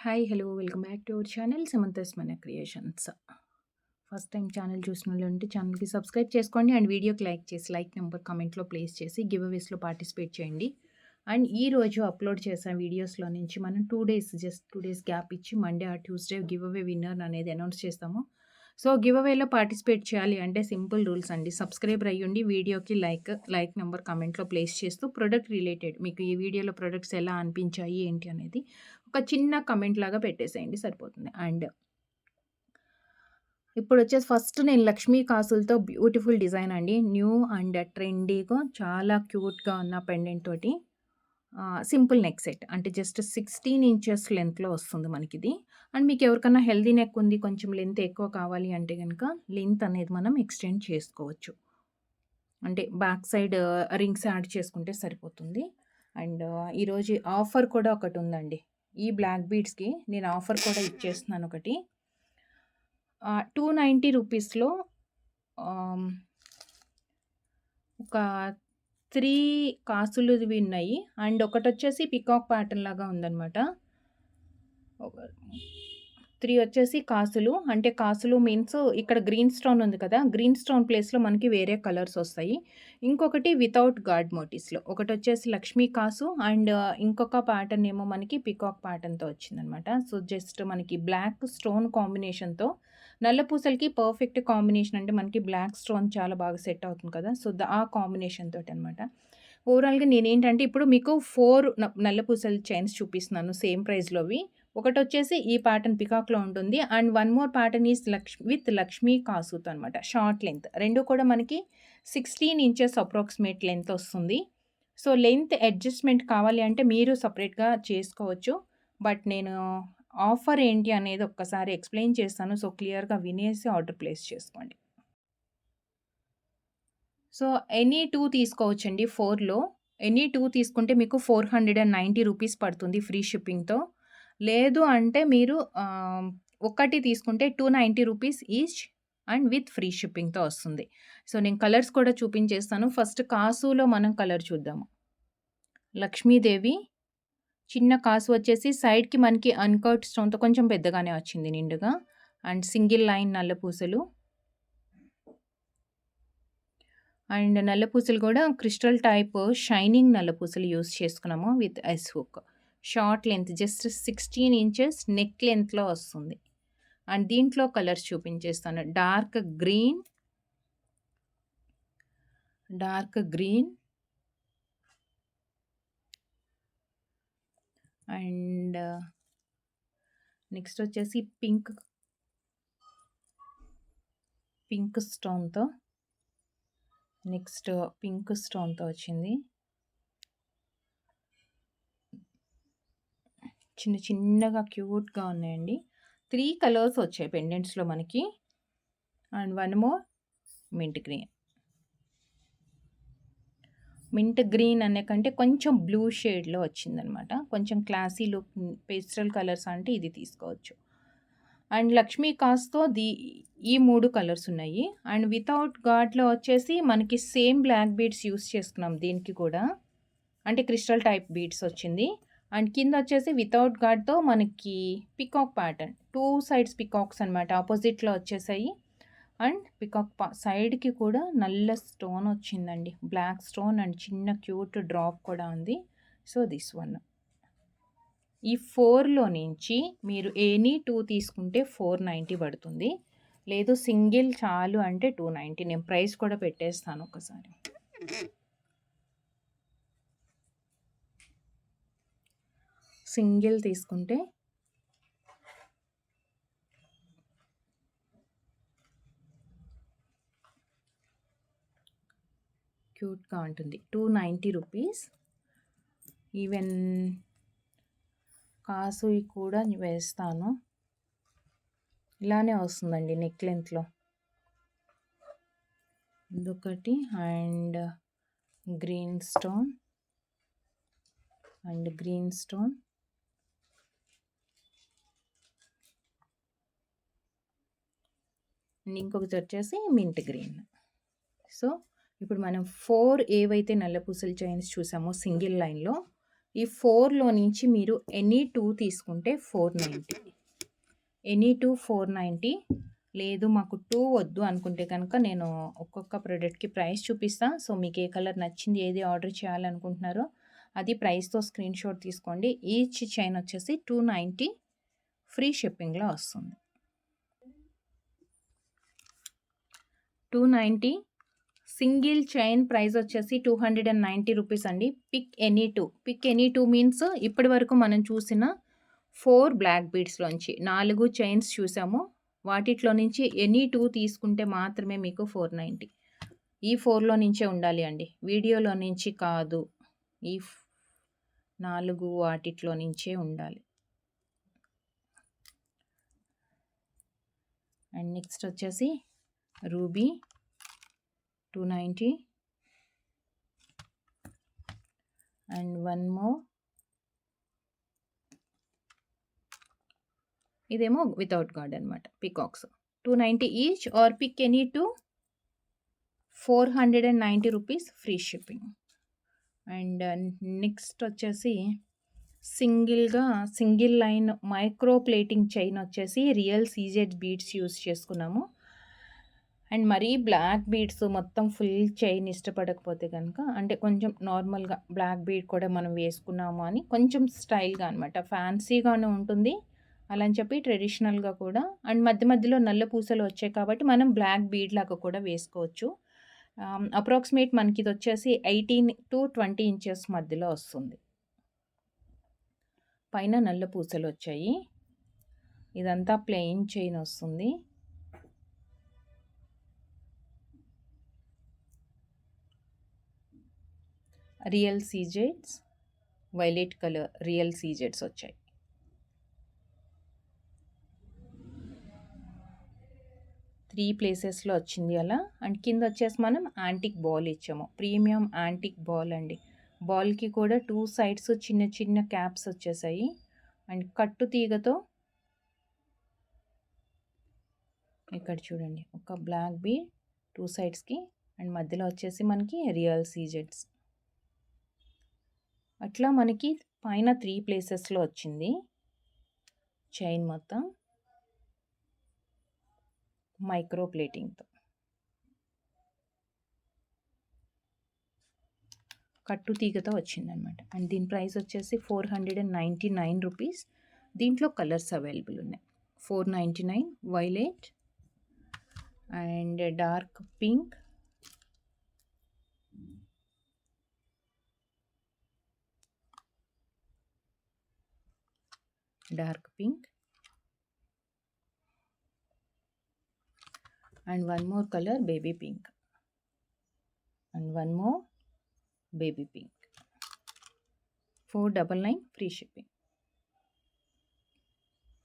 Hi hello welcome back to our channel Samantha's మన creations. First time channel చూసిన వాళ్ళు ఉంటే ఛానల్కి సబ్స్క్రైబ్ చేసుకోండి అండ్ వీడియోకి లైక్ చేసి లైక్ నెంబర్ కామెంట్లో ప్లేస్ చేసి గివ్ అవేస్లో పార్టిసిపేట్ చేయండి. అండ్ ఈ రోజు అప్లోడ్ చేసిన వీడియోస్లో నుంచి మనం 2 డేస్ గ్యాప్ ఇచ్చి Monday or Tuesday give away winner అనేది అనౌన్స్ చేస్తాము. సో గివ్ అవేలో పార్టిసిపేట్ చేయాలి అంటే సింపుల్ రూల్స్ అండి. సబ్స్క్రైబర్ అయ్యండి, వీడియోకి లైక్ నెంబర్ కామెంట్లో ప్లేస్ చేస్తూ ప్రొడక్ట్ రిలేటెడ్ మీకు ఈ వీడియోలో ప్రొడక్ట్స్ ఎలా అనిపించాయి ఏంటి అనేది ఒక చిన్న కమెంట్ లాగా పెట్టేసేయండి సరిపోతుంది. అండ్ ఇప్పుడు వచ్చేసి ఫస్ట్ నేను లక్ష్మీ కాసులతో బ్యూటిఫుల్ డిజైన్ అండి, న్యూ అండ్ ట్రెండీగా చాలా క్యూట్గా ఉన్న పెండెంట్ తోటి సింపుల్ నెక్ సెట్ అంటే జస్ట్ 16 ఇంచెస్ లెంత్లో వస్తుంది మనకిది. అండ్ మీకు ఎవరికన్నా హెల్దీ నెక్ ఉంది, కొంచెం లెంత్ ఎక్కువ కావాలి అంటే కనుక లెంత్ అనేది మనం ఎక్స్టెండ్ చేసుకోవచ్చు. అంటే బ్యాక్ సైడ్ రింగ్స్ యాడ్ చేసుకుంటే సరిపోతుంది. అండ్ ఈరోజు ఆఫర్ కూడా ఒకటి ఉందండి. ఈ బ్లాక్ బీడ్స్కి నేను ఆఫర్ కూడా ఇచ్చేస్తున్నాను ఒకటి. 290 రూపీస్లో ఒక 3 కాసులువి ఉన్నాయి. అండ్ ఒకటొచ్చేసి పికాక్ ప్యాటర్న్ లాగా ఉందనమాట. 3 వచ్చేసి కాసులు, అంటే కాసులు మీన్స్ ఇక్కడ గ్రీన్ స్టోన్ ఉంది కదా, గ్రీన్ స్టోన్ ప్లేస్లో మనకి వేరే కలర్స్ వస్తాయి. ఇంకొకటి వితౌట్ గాడ్ మోటివ్స్లో ఒకటొచ్చేసి లక్ష్మీ కాసు అండ్ ఇంకొక ప్యాటర్న్ ఏమో మనకి పికాక్ ప్యాటర్న్తో వచ్చిందనమాట. సో జస్ట్ మనకి బ్లాక్ స్టోన్ కాంబినేషన్తో, నల్ల పూసలకి పర్ఫెక్ట్ కాంబినేషన్ అంటే మనకి బ్లాక్ స్టోన్ చాలా బాగా సెట్ అవుతుంది కదా, సో ఆ కాంబినేషన్ తోటి అనమాట. ఓవరాల్గా నేనేంటంటే ఇప్పుడు మీకు 4 నల్ల పూసల చైన్స్ చూపిస్తున్నాను సేమ్ ప్రైస్లోవి. ఒకటొచ్చేసి ఈ ప్యాటర్న్ పికాక్‌లో ఉంటుంది. And one more pattern is with Lakshmi కాసుతో అనమాట. Short length. 2 కూడా మనకి 16 ఇంచెస్ అప్రాక్సిమేట్ లెంత్ వస్తుంది. సో లెంత్ అడ్జస్ట్‌మెంట్ కావాలి అంటే మీరు సెపరేట్‌గా చేసుకోవచ్చు. బట్ నేను ఆఫర్ ఏంటి అనేది ఒక్కసారి ఎక్స్‌ప్లెయిన్ చేస్తాను. సో క్లియర్‌గా వినేసి ఆర్డర్ ప్లేస్ చేసుకోండి. సో ఎనీ 2 తీసుకోవచ్చండి 4లో. ఎనీ 2 తీసుకుంటే మీకు 490 రూపీస్ పడుతుంది ఫ్రీ షిప్పింగ్‌తో. లేదు అంటే మీరు ఒకటి తీసుకుంటే 290 rupees each and with free షిప్పింగ్‌తో వస్తుంది. సో నేను కలర్స్ కూడా చూపించేస్తాను. ఫస్ట్ కాసులో మనం కలర్ చూద్దాము. లక్ష్మీదేవి చిన్న కాసు వచ్చేసి సైడ్‌కి మనకి అన్‌కట్ స్టోన్‌తో కొంచెం పెద్దగానే వచ్చింది నిండుగా. అండ్ సింగిల్ లైన్ నల్ల పూసలు. అండ్ నల్ల పూసలు కూడా క్రిస్టల్ టైప్ షైనింగ్ నల్ల పూసలు యూస్ చేసుకున్నాము with ice hook. Short length just 16 inches neck లెంత్లో వస్తుంది. అండ్ దీంట్లో కలర్స్ చూపించేస్తాను. డార్క్ గ్రీన్ అండ్ నెక్స్ట్ వచ్చేసి పింక్ స్టోన్తో, నెక్స్ట్ పింక్ స్టోన్తో వచ్చింది. చిన్న చిన్నగా క్యూట్గా ఉన్నాయండి. 3 కలర్స్ వచ్చాయి పెండెంట్స్లో మనకి. And one more mint green అనే కంటే కొంచెం బ్లూ షేడ్లో వచ్చిందనమాట. కొంచెం క్లాసీ లుక్ పేస్టల్ కలర్స్ అంటే ఇది తీసుకోవచ్చు. అండ్ లక్ష్మీ కాస్తో ఈ 3 కలర్స్ ఉన్నాయి. అండ్ వితౌట్ గాడ్లో వచ్చేసి మనకి సేమ్ బ్లాక్ బీడ్స్ యూస్ చేసుకున్నాం దీనికి కూడా, అంటే క్రిస్టల్ టైప్ బీడ్స్ వచ్చింది. అండ్ కింద వచ్చేసి వితౌట్ గాడ్తో మనకి పికాక్ ప్యాటర్న్, 2 సైడ్స్ పికాక్స్ అనమాట, ఆపోజిట్లో వచ్చేసాయి. అండ్ పికాక్ సైడ్కి కూడా నల్ల స్టోన్ వచ్చిందండి, బ్లాక్ స్టోన్ అండ్ చిన్న క్యూట్ డ్రాప్ కూడా ఉంది. So this one. ఈ 4లో నుంచి మీరు ఎనీ 2 తీసుకుంటే 490 పడుతుంది. లేదు సింగిల్ చాలు అంటే 290. నేను ప్రైస్ కూడా పెట్టేస్తాను ఒకసారి. సింగిల్ తీసుకుంటే క్యూట్గా ఉంటుంది. 290 రూపీస్. ఈవెన్ కాసు కూడా వేస్తాను. ఇలానే వస్తుందండి నెక్ లెంత్లో. ఇదొకటి అండ్ గ్రీన్ స్టోన్ అండ్ ఇంకొకటి వచ్చేసి మింట్ గ్రీన్. సో ఇప్పుడు మనం 4 ఏవైతే నల్ల పూసల చైన్స్ చూసామో సింగిల్ లైన్లో, ఈ 4లో నుంచి మీరు ఎనీ 2 తీసుకుంటే 490. ఎనీ 2 490. లేదు మాకు 2 వద్దు అనుకుంటే కనుక నేను ఒక్కొక్క ప్రోడక్ట్‌కి ప్రైస్ చూపిస్తా. సో మీకు ఏ కలర్ నచ్చింది, ఏది ఆర్డర్ చేయాలనుకుంటున్నారో అది ప్రైస్‌తో స్క్రీన్‌షాట్ తీసుకోండి. ఈచ్ చైన్ వచ్చేసి 290 ఫ్రీ షిప్పింగ్‌లో వస్తుంది. 290 సింగిల్ చైన్ ప్రైస్ వచ్చేసి 290 రూపీస్ అండి. Pick any 2. Pick any 2 means ఇప్పటి వరకు మనం చూసిన 4 బ్లాక్ బీడ్స్‌లోంచి 4 చైన్స్ చూసాము. వాటిట్లో నుంచి ఎనీ 2 తీసుకుంటే మాత్రమే మీకు 490. ఈ 4లో నుంచే ఉండాలి అండి, వీడియోలో నుంచి కాదు. ఈ 4 వాటిట్లో నుంచే ఉండాలి. అండ్ నెక్స్ట్ వచ్చేసి రూబీ 290 అండ్ వన్ మోర్. ఇదేమో వితౌట్ గార్డ్ అనమాట, peacocks. 290 each or pick any 2, 490 rupees free shipping. And next వచ్చేసి single line micro plating chain వచ్చేసి రియల్ సీజెడ్ బీడ్స్ యూస్ చేసుకున్నాము. అండ్ మరీ బ్లాక్ బీడ్స్ మొత్తం ఫుల్ చైన్ ఇష్టపడకపోతే కనుక, అంటే కొంచెం నార్మల్గా బ్లాక్ బీడ్ కూడా మనం వేసుకున్నాము అని కొంచెం స్టైల్గా అనమాట, ఫ్యాన్సీగానే ఉంటుంది అలా అని చెప్పి ట్రెడిషనల్గా కూడా. అండ్ మధ్య మధ్యలో నల్ల పూసలు వచ్చాయి కాబట్టి మనం బ్లాక్ బీడ్ లాగా కూడా వేసుకోవచ్చు. అప్రాక్సిమేట్ మనకి ఇది వచ్చేసి 18 to 20 ఇంచెస్ మధ్యలో వస్తుంది. పైన నల్ల పూసలు వచ్చాయి. ఇదంతా ప్లెయిన్ చైన్ వస్తుంది. రియల్ సీజెడ్స్, వైలెట్ కలర్ రియల్ సీజెడ్స్ వచ్చాయి. త్రీ ప్లేసెస్లో వచ్చింది అలా. అండ్ కింద వచ్చేసి మనం యాంటిక్ బాల్ ఇచ్చాము, ప్రీమియం యాంటిక్ బాల్ అండి. బాల్కి కూడా 2 సైడ్స్ చిన్న చిన్న క్యాప్స్ వచ్చేసాయి. అండ్ కట్టు తీగతో ఇక్కడ చూడండి, ఒక బ్లాక్ బీడ్ 2 సైడ్స్కి అండ్ మధ్యలో వచ్చేసి మనకి రియల్ సీజెడ్స్. అట్లా మనకి పైన 3 ప్లేసెస్లో వచ్చింది చైన్ మొత్తం మైక్రో ప్లేటింగ్తో. కట్టు తీగతో వచ్చిందనమాట. అండ్ దీని ప్రైస్ వచ్చేసి 499 రూపీస్. దీంట్లో కలర్స్ అవైలబుల్ ఉన్నాయి. 499 violet and dark pink, dark pink and one more color baby pink and one more baby pink. 499 free shipping.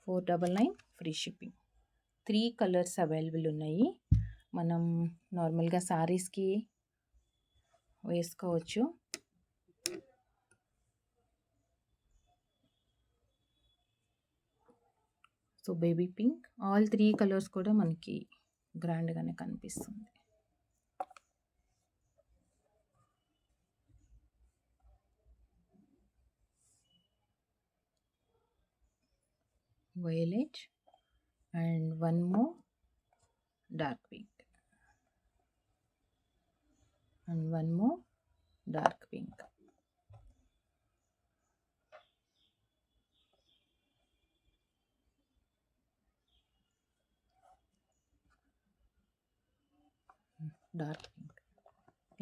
499 free shipping. 3 colours available ఉన్నాయి. మనం నార్మల్గా సారీస్కి వేసుకోవచ్చు. So baby pink, all 3 colours కూడా మనకి గ్రాండ్గానే కనిపిస్తుంది. Violet and one more dark pink and one more dark pink. Dark pink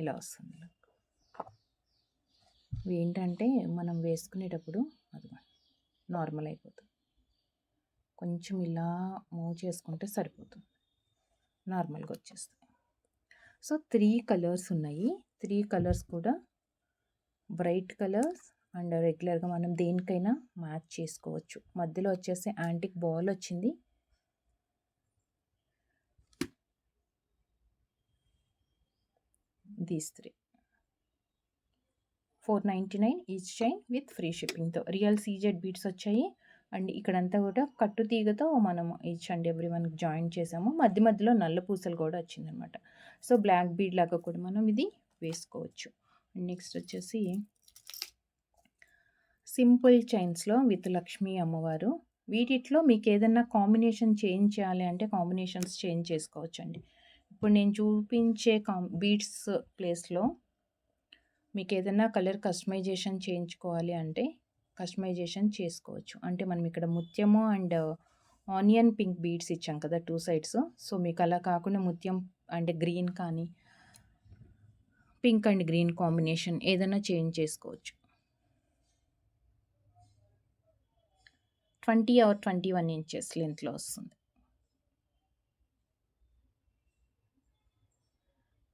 ఇలా వస్తుంది. ఇవి ఏంటంటే మనం వేసుకునేటప్పుడు అది నార్మల్ అయిపోతుంది, కొంచెం ఇలా మూవ్ చేసుకుంటే సరిపోతుంది, నార్మల్గా వచ్చేస్తాయి. సో 3 కలర్స్ ఉన్నాయి. 3 కలర్స్ కూడా బ్రైట్ కలర్స్ అండ్ రెగ్యులర్గా మనం దేనికైనా మ్యాచ్ చేసుకోవచ్చు. మధ్యలో వచ్చేసి యాంటిక్ బాల్ వచ్చింది. These 3 499 each chain with free షిప్పింగ్తో. రియల్ సీజెడ్ బీడ్స్ వచ్చాయి. అండ్ ఇక్కడంతా కూడా కట్టు తీగతో మనం ఈచ్ అండ్ ఎవ్రీ వన్కి జాయిన్ చేసాము. మధ్య మధ్యలో నల్ల పూసలు కూడా వచ్చిందనమాట. సో బ్లాక్ బీడ్ లాగా కూడా మనం ఇది వేసుకోవచ్చు. నెక్స్ట్ వచ్చేసి సింపుల్ చైన్స్‌లో విత్ లక్ష్మీ అమ్మవారు. వీటిట్లో మీకేదన్నా కాంబినేషన్ చేంజ్ చేయాలి అంటే కాంబినేషన్స్ చేంజ్ చేసుకోవచ్చండి. ఇప్పుడు నేను చూపించే బీడ్స్ ప్లేస్‌లో మీకేదన్నా కలర్ కస్టమైజేషన్ చేయించుకోవాలి అంటే కస్టమైజేషన్ చేసుకోవచ్చు. అంటే మనం ఇక్కడ ముత్యము అండ్ ఆనియన్ పింక్ బీడ్స్ ఇచ్చాం కదా 2 సైడ్స్. సో, మీకు అలా కాకుండా ముత్యం అంటే గ్రీన్ కానీ, పింక్ అండ్ గ్రీన్ కాంబినేషన్ ఏదైనా చేంజ్ చేసుకోవచ్చు. 20 ఆర్ 21 ఇంచెస్ లెంత్‌లో వస్తుంది.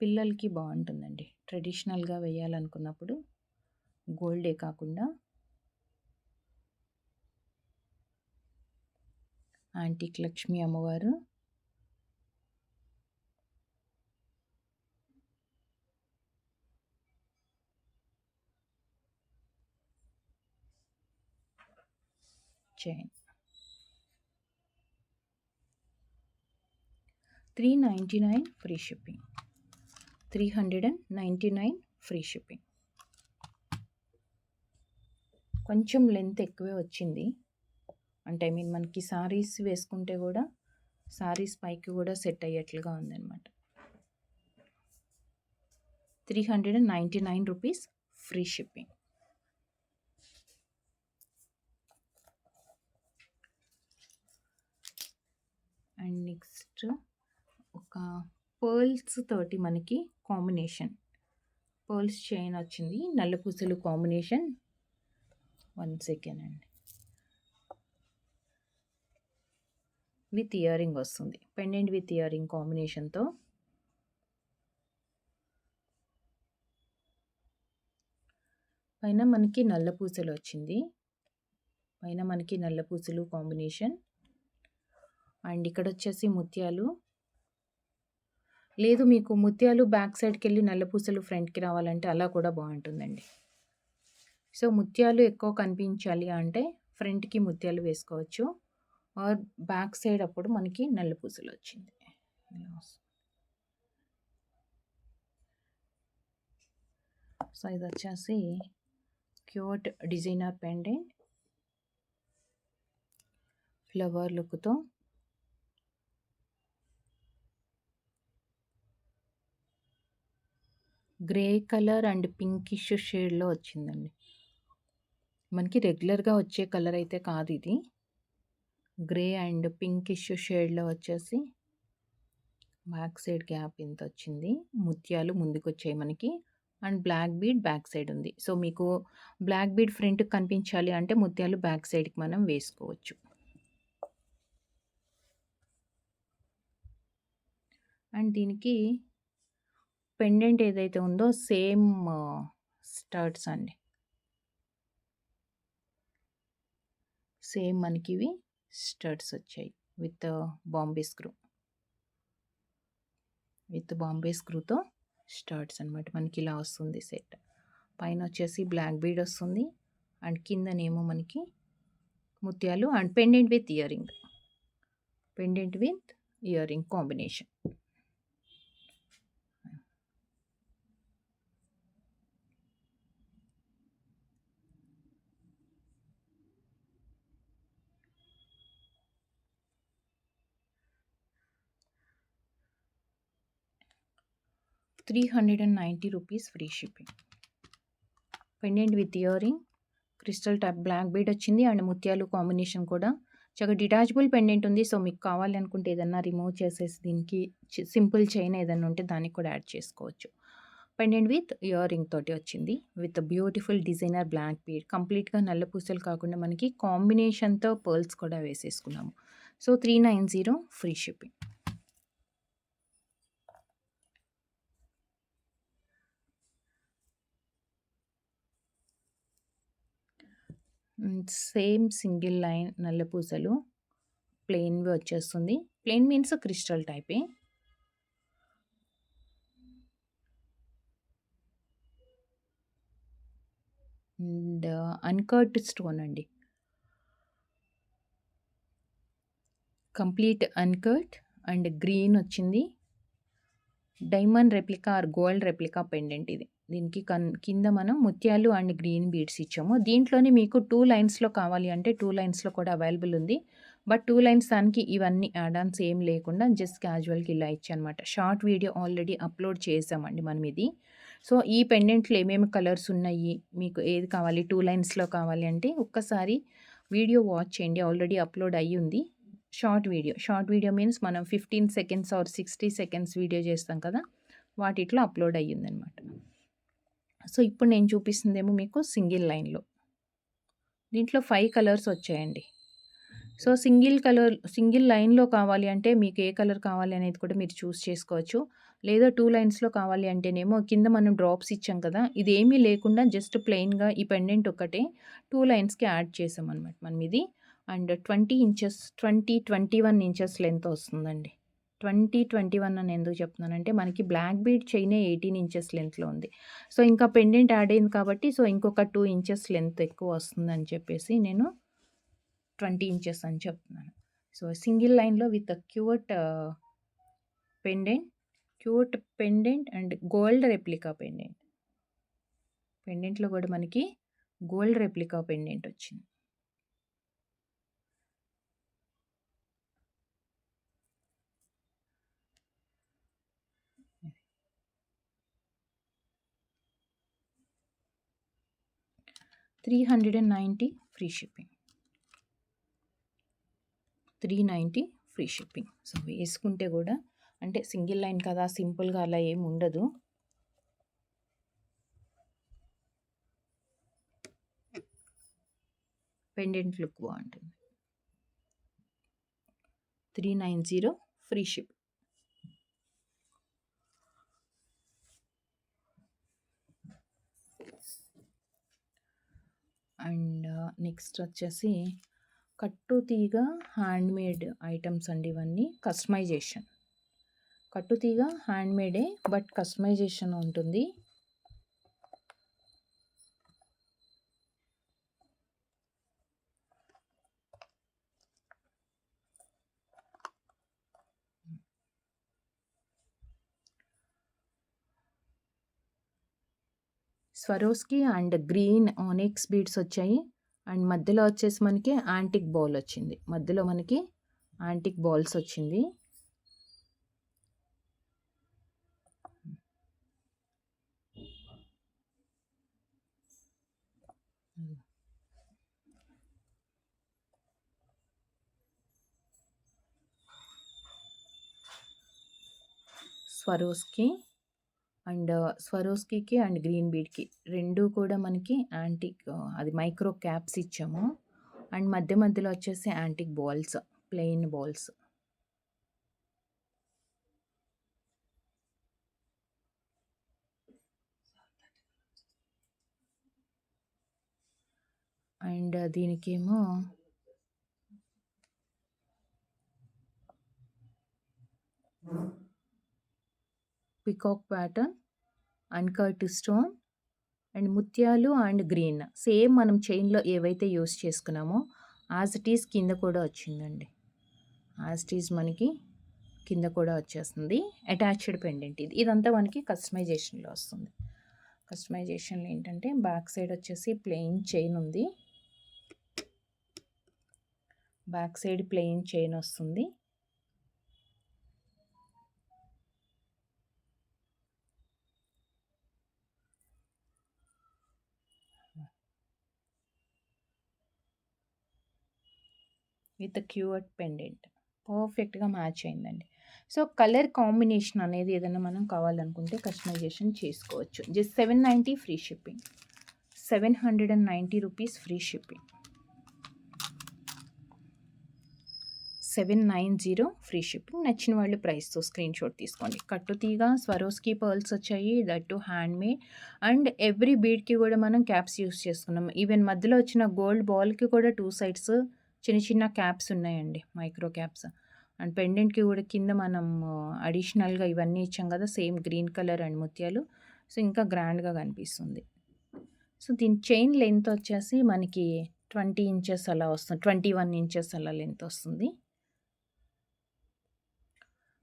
పిల్లలకి బావుంటుందండి. ట్రెడిషనల్‌గా వేయాలనుకున్నప్పుడు గోల్డే కాకుండా యాంటిక్ లక్ష్మీ అమ్మవారు. Chain. 399 free shipping. 399 free shipping. కొంచెం లెంత్ ఎక్కువే వచ్చింది. అంటే ఐ మీన్ మనకి సారీస్ వేసుకుంటే కూడా సారీస్ పైకి కూడా సెట్ అయ్యేట్లుగా ఉందన్నమాట. 399 rupees free shipping. And next ఒక పర్ల్స్ తోటి మనకి కాంబినేషన్ పర్ల్స్ చైన్ వచ్చింది. నల్ల పూసలు కాంబినేషన్. 1 సెకండ్ అండి. విత్ ఇయర్ రింగ్ వస్తుంది. పెండెంట్ విత్ ఇయర్ రింగ్ కాంబినేషన్తో పైన మనకి నల్ల పూసలు వచ్చింది. పైన మనకి నల్ల పూసలు కాంబినేషన్. అండ్ ఇక్కడ వచ్చేసి ముత్యాలు. లేదు మీకు ముత్యాలు బ్యాక్ సైడ్కి వెళ్ళి నల్ల పూసలు ఫ్రంట్కి రావాలంటే అలా కూడా బాగుంటుందండి. సో ముత్యాలు ఎక్కువ కనిపించాలి అంటే ఫ్రంట్కి ముత్యాలు వేసుకోవచ్చు. ఆర్ బ్యాక్ సైడ్ అప్పుడు మనకి నల్ల పూసలు వచ్చింది. సో ఇది వచ్చేసి క్యూట్ డిజైనర్ పెండెంట్ ఫ్లవర్ లుక్తో గ్రే కలర్ అండ్ పింకిష్ షేడ్లో వచ్చిందండి. మనకి రెగ్యులర్గా వచ్చే కలర్ అయితే కాదు ఇది. గ్రే అండ్ పింకిష్ షేడ్లో వచ్చేసి బ్యాక్ సైడ్ గ్యాప్ ఇంత వచ్చింది. ముత్యాలు ముందుకు వచ్చాయి మనకి. And black bead back side ఉంది. సో మీకు బ్లాక్ బీడ్ ఫ్రంట్కి కనిపించాలి అంటే ముత్యాలు బ్యాక్ సైడ్కి మనం వేసుకోవచ్చు. అండ్ దీనికి పెండెంట్ ఏదైతే ఉందో సేమ్ స్టడ్స్ అండి. సేమ్ మనకి ఇవి స్టడ్స్ వచ్చాయి with Bombay screw. With Bombay స్క్రూతో స్టడ్స్ అనమాట. మనకి ఇలా వస్తుంది సెట్. పైన వచ్చేసి బ్లాక్ బీడ్ వస్తుంది. అండ్ కిందనేమో మనకి ముత్యాలు and pendant with ear ring. Pendant with ear ring combination. ₹390 free shipping. Pendant with ear ring crystal type black bead వచ్చింది. అండ్ ముత్యాలు కాంబినేషన్ కూడా చక్కగా డిటాచబుల్ పెండెంట్ ఉంది. సో మీకు కావాలి అనుకుంటే ఏదన్నా రిమూవ్ చేసేసి దీనికి సింపుల్ చైన్ ఏదన్నా ఉంటే దానికి కూడా యాడ్ చేసుకోవచ్చు. పెండెంట్ విత్ ఇయర్ రింగ్ తోటి వచ్చింది. With beautiful designer black bead. కంప్లీట్గా నల్ల పూసలు కాకుండా మనకి కాంబినేషన్తో పర్ల్స్ కూడా వేసేసుకున్నాము. So 390 free shipping. Same single line నల్ల పూసలు ప్లెయిన్వి వచ్చేస్తుంది. ప్లెయిన్ మీన్స్ క్రిస్టల్ టైపే. అండ్ అన్కట్ స్టోన్ అండి. కంప్లీట్ అన్కట్ అండ్ గ్రీన్ వచ్చింది. Diamond replica or gold replica pendant ఇది. దీనికి కింద మనం ముత్యాలు అండ్ గ్రీన్ బీడ్స్ ఇచ్చాము. దీంట్లోనే మీకు 2 లైన్స్‌లో కావాలి అంటే 2 లైన్స్‌లో కూడా అవైలబుల్ ఉంది. బట్ 2 లైన్స్ దానికి ఇవన్నీ యాడ్ ఆన్స్ ఏం లేకుండా జస్ట్ క్యాజువల్‌గా ఇలా ఇచ్చానమాట. షార్ట్ వీడియో ఆల్రెడీ అప్‌లోడ్ చేసామండి మనం ఇది. సో, ఈ పెండెంట్‌లో ఏమేమి కలర్స్ ఉన్నాయి, మీకు ఏది కావాలి 2 లైన్స్‌లో కావాలి అంటే ఒక్కసారి వీడియో వాచ్ చేయండి. ఆల్రెడీ అప్‌లోడ్ అయ్యుంది. షార్ట్ వీడియో మీన్స్ మనం 15 సెకండ్స్ ఆర్ 60 సెకండ్స్ వీడియో చేస్తాం కదా! వాటిట్లో అప్‌లోడ్ అయ్యిందనమాట. సో, ఇప్పుడు నేను చూపిస్తుందేమో మీకు సింగిల్ లైన్‌లో. దీంట్లో 5 కలర్స్ వచ్చాయండి. సో, సింగిల్ లైన్‌లో కావాలి అంటే మీకు ఏ కలర్ కావాలి అనేది కూడా మీరు చూస్ చేసుకోవచ్చు. లేదా 2 లైన్స్‌లో కావాలి అంటేనేమో కింద మనం డ్రాప్స్ ఇచ్చాం కదా! ఇదేమీ లేకుండా జస్ట్ ప్లెయిన్‌గా ఈ పెండెంట్ ఒక్కటే 2 లైన్స్‌కి యాడ్ చేసామనమాట మనం ఇది. అండ్ 20 ఇంచెస్ 21 ఇంచెస్ లెంత్ వస్తుందండి. 21 అని ఎందుకు చెప్తున్నానంటే మనకి బ్లాక్ బీడ్ చైనే 18 ఇంచెస్ లెంత్‌లో ఉంది. సో, ఇంకా పెండెంట్ యాడ్ అయింది కాబట్టి సో, ఇంకొక 2 ఇంచెస్ లెంత్ ఎక్కువ వస్తుందని చెప్పేసి నేను 20 ఇంచెస్ అని చెప్తున్నాను. సో, సింగిల్ లైన్‌లో with pendant, pendant and gold replica pendant. పెండెంట్‌లో కూడా మనకి గోల్డ్ రెప్లికా పెండెంట్ వచ్చింది. $390 free shipping. 390 free shipping. So, వేసుకుంటే కూడా అంటే సింగిల్ లైన్ కదా సింపుల్‌గా అలా ఏమి ఉండదు. పెండెంట్ లుక్ బాగుంటుంది. 390 ఫ్రీ షిప్. అండ్ నెక్స్ట్ వచ్చేసి కట్టుతీగ హ్యాండ్మేడ్ ఐటమ్స్ అండి ఇవన్నీ. కస్టమైజేషన్. కట్టుతీగ హ్యాండ్మేడే బట్ కస్టమైజేషన్ ఉంటుంది. Swarovski and green onyx beads వచ్చాయి. అండ్ మధ్యలో వచ్చేసి మనకి యాంటిక్ బాల్ వచ్చింది. మధ్యలో మనకి యాంటిక్ బాల్స్ వచ్చింది. స్వరోస్కీకి అండ్ గ్రీన్ బీడ్కి రెండు కూడా మనకి యాంటిక్ అది మైక్రో క్యాప్స్ ఇచ్చాము. అండ్ మధ్యలో వచ్చేసి antique balls, plain balls. And దీనికేమో peacock pattern, uncut stone and ముత్యాలు అండ్ గ్రీన్. సేమ్ మనం చైన్లో ఏవైతే యూస్ చేసుకున్నామో యాజ్ ఇట్ ఈజ్ కింద కూడా వచ్చిందండి. యాజ్ ఇట్ ఈజ్ మనకి కింద కూడా వచ్చేస్తుంది. అటాచ్డ్ పెండెంట్ ఇది. ఇదంతా మనకి కస్టమైజేషన్లో వస్తుంది. కస్టమైజేషన్లో ఏంటంటే బ్యాక్ సైడ్ వచ్చేసి ప్లెయిన్ చైన్ ఉంది. బ్యాక్ సైడ్ ప్లెయిన్ చైన్ వస్తుంది. విత్ క్యూట్ పెండెంట్ పర్ఫెక్ట్గా మ్యాచ్ అయిందండి. సో, కలర్ కాంబినేషన్ అనేది ఏదైనా మనం కావాలనుకుంటే కస్టమైజేషన్ చేసుకోవచ్చు. Just 790 free shipping. 790 rupees free shipping. 790 free shipping. నచ్చిన వాళ్ళు ప్రైస్తో స్క్రీన్ షాట్ తీసుకోండి. కట్టుతీగ స్వరోస్కి పర్ల్స్ వచ్చాయి. That too handmade. And every బీడ్కి కూడా మనం క్యాప్స్ యూస్ చేసుకున్నాం. ఈవెన్ మధ్యలో వచ్చిన గోల్డ్ బాల్కి కూడా 2 సైడ్స్ చిన్న క్యాప్స్ ఉన్నాయండి, మైక్రో క్యాప్స్. అండ్ పెండెంట్కి కూడా కింద మనం అడిషనల్గా ఇవన్నీ ఇచ్చాం కదా సేమ్ గ్రీన్ కలర్ అండ్ ముత్యాలు. సో, ఇంకా గ్రాండ్గా కనిపిస్తుంది. సో, దీని చైన్ లెంత్ వచ్చేసి మనకి 20 ఇంచెస్ అలా వస్తుంది. 21 ఇంచెస్ అలా లెంత్ వస్తుంది.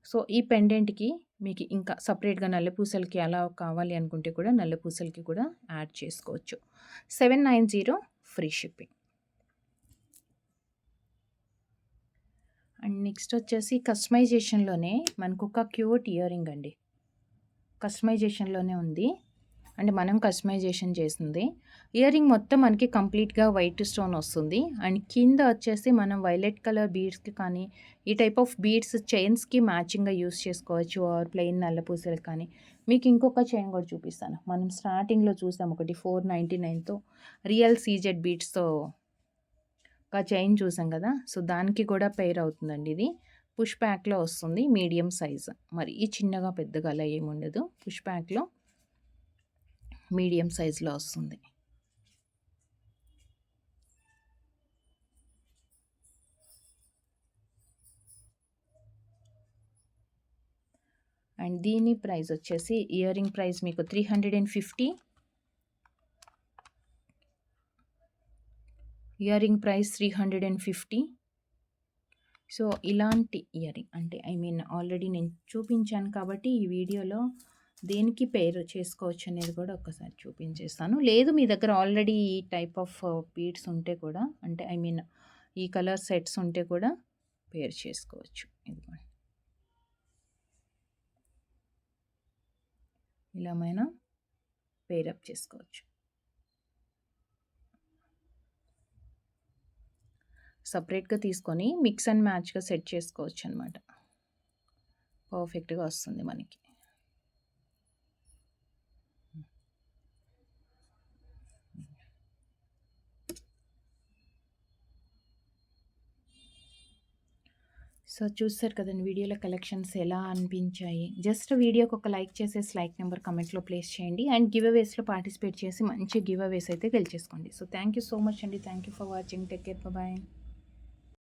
సో, ఈ పెండెంట్కి మీకు ఇంకా సెపరేట్‌గా నల్ల పూసలకి అలా కావాలి అనుకుంటే కూడా నల్ల పూసలకి కూడా యాడ్ చేసుకోవచ్చు. 790 ఫ్రీ షిప్పింగ్. అండ్ నెక్స్ట్ వచ్చేసి కస్టమైజేషన్‌లోనే మనకొక క్యూట్ ఇయరింగ్ అండి. కస్టమైజేషన్‌లోనే ఉంది. అంటే మనం కస్టమైజేషన్ చేసింది. ఇయరింగ్ మొత్తం మనకి కంప్లీట్‌గా వైట్ స్టోన్ వస్తుంది. అండ్ కింద వచ్చేసి మనం వైలెట్ కలర్ బీడ్స్‌కి కానీ, ఈ టైప్ ఆఫ్ బీడ్స్ చైన్స్‌కి మ్యాచింగ్‌గా యూజ్ చేసుకోవచ్చు. ఆర్ ప్లెయిన్ నల్ల పూసలకి కానీ. మీకు ఇంకొక చైన్ కూడా చూపిస్తాను. మనం స్టార్టింగ్‌లో చూసాం ఒకటి 499తో రియల్ సీజెడ్ బీడ్స్‌తో ఒక చైన్ చూసాం కదా! సో, దానికి కూడా పెయిర్ అవుతుందండి ఇది. పుష్ బ్యాక్‌లో వస్తుంది. Medium size. మరి ఈ చిన్నగా పెద్దగా అలా ఏముండదు. పుష్ బ్యాక్‌లో మీడియం సైజులో వస్తుంది. అండ్ దీని ప్రైస్ వచ్చేసి ఇయరింగ్ ప్రైస్ మీకు 350. Earring price 350. సో, ఇలాంటి ఇయరింగ్ అంటే ఆల్రెడీ నేను చూపించాను కాబట్టి ఈ వీడియోలో దేనికి పేర్ చేసుకోవచ్చు అనేది కూడా ఒక్కసారి చూపించేస్తాను. లేదు మీ దగ్గర ఆల్రెడీ ఈ టైప్ ఆఫ్ బీడ్స్ ఉంటే కూడా అంటే ఈ కలర్ సెట్స్ ఉంటే కూడా పేర్ చేసుకోవచ్చు. ఇదిగోండి. ఇలామైనా పేరప్ చేసుకోవచ్చు. సపరేట్‌గా తీసుకొని మిక్స్ అండ్ మ్యాచ్‌గా సెట్ చేసుకోవచ్చు అనమాట. పర్ఫెక్ట్‌గా వస్తుంది మనకి. సో, చూసారు కదండి వీడియోలో కలెక్షన్స్ ఎలా అనిపించాయి. జస్ట్ వీడియోకి ఒక లైక్ చేసేసి లైక్ నెంబర్ కమెంట్‌లో ప్లేస్ చేయండి. అండ్ గివ్ అవేస్‌లో పార్టిసిపేట్ చేసి మంచి గివ్ అవేస్ అయితే గెలిచేసుకోండి. So, thank you so much అండి. Thank you for watching. Take care. Bye.